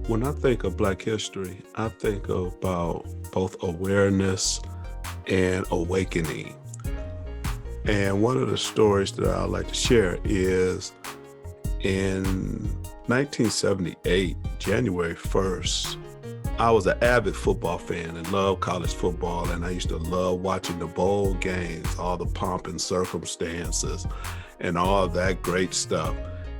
When I think of Black history, I think about both awareness and awakening. And one of the stories that I like to share is in 1978, January 1st, I was an avid football fan and loved college football, and I used to love watching the bowl games, all the pomp and circumstances, and all that great stuff.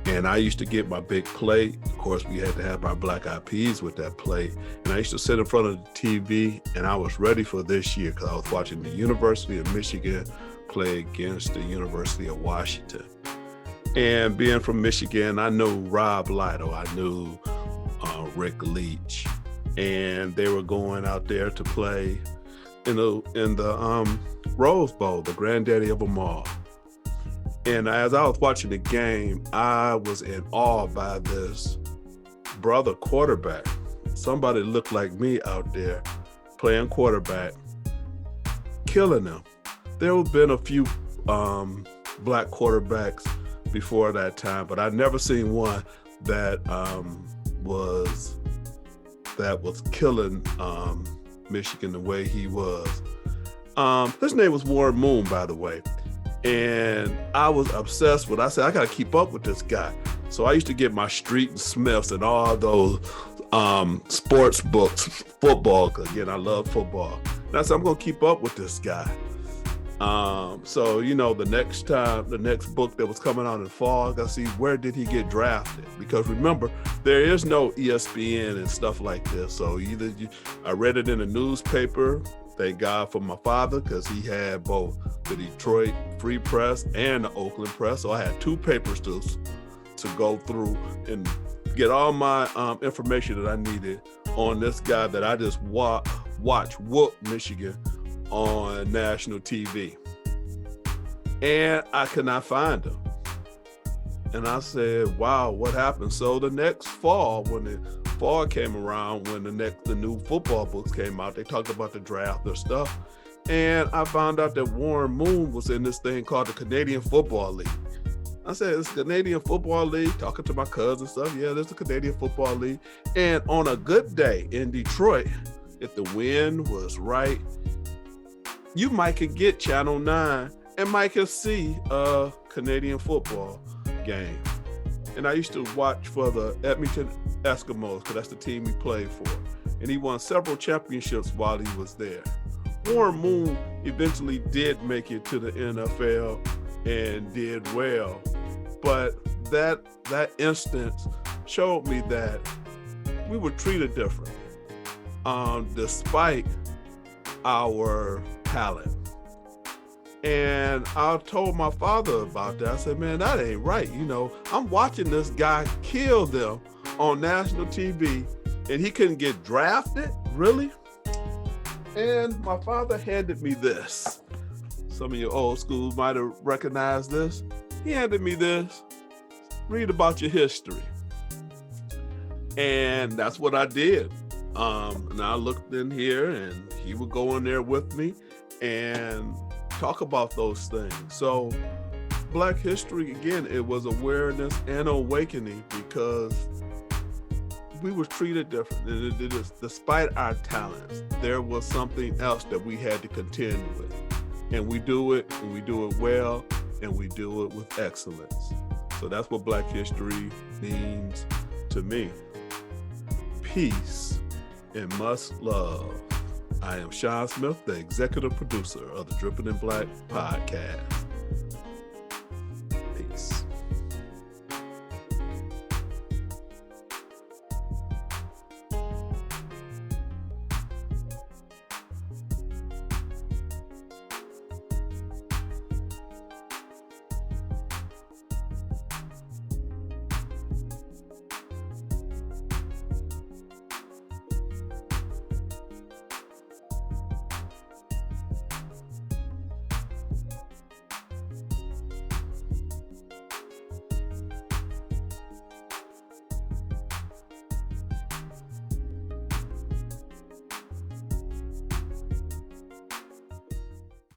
And I used to get my big plate. Of course, we had to have our black eyed peas with that plate. And I used to sit in front of the TV, and I was ready for this year because I was watching the University of Michigan play against the University of Washington. And being from Michigan, I knew Rob Lido, I knew Rick Leach, and they were going out there to play in the Rose Bowl, the granddaddy of them all. And as I was watching the game, I was in awe by this brother quarterback. Somebody looked like me out there playing quarterback, killing them. There have been a few black quarterbacks before that time, but I've never seen one that was killing Michigan the way he was. His name was Warren Moon, by the way. And I was obsessed with, I said, I got to keep up with this guy. So I used to get my Street and Smiths and all those sports books, football, because again, I love football. And I said, I'm going to keep up with this guy. So, the next book that was coming out in fall, I got to see where did he get drafted? Because remember, there is no ESPN and stuff like this. So I read it in a newspaper. Thank God for my father, because he had both the Detroit Free Press and the Oakland Press. So I had two papers to go through and get all my information that I needed on this guy that I just watch whoop Michigan on national TV. And I could not find him. And I said, wow, what happened? So the next fall, when the fall came around, when the new football books came out, they talked about the draft or stuff. And I found out that Warren Moon was in this thing called the Canadian Football League. I said, it's Canadian Football League, talking to my cousin and stuff. Yeah, there's the Canadian Football League. And on a good day in Detroit, if the wind was right, you might could get Channel 9 and might could see a Canadian football game. And I used to watch for the Edmonton Eskimos, because that's the team he played for. And he won several championships while he was there. Warren Moon eventually did make it to the NFL and did well. But that instance showed me that we were treated different, despite our talent. And I told my father about that. I said, man, that ain't right. I'm watching this guy kill them on national TV, and he couldn't get drafted? Really? And my father handed me this. Some of your old schools might have recognized this. He handed me this. Read about your history. And that's what I did. And I looked in here, and he would go in there with me and talk about those things. So Black history, again, it was awareness and awakening, because we were treated different. It is, despite our talents, there was something else that we had to contend with. And we do it, and we do it well, and we do it with excellence. So that's what Black history means to me. Peace and much love. I am Shawn Smith, the executive producer of the DiBk Podcast.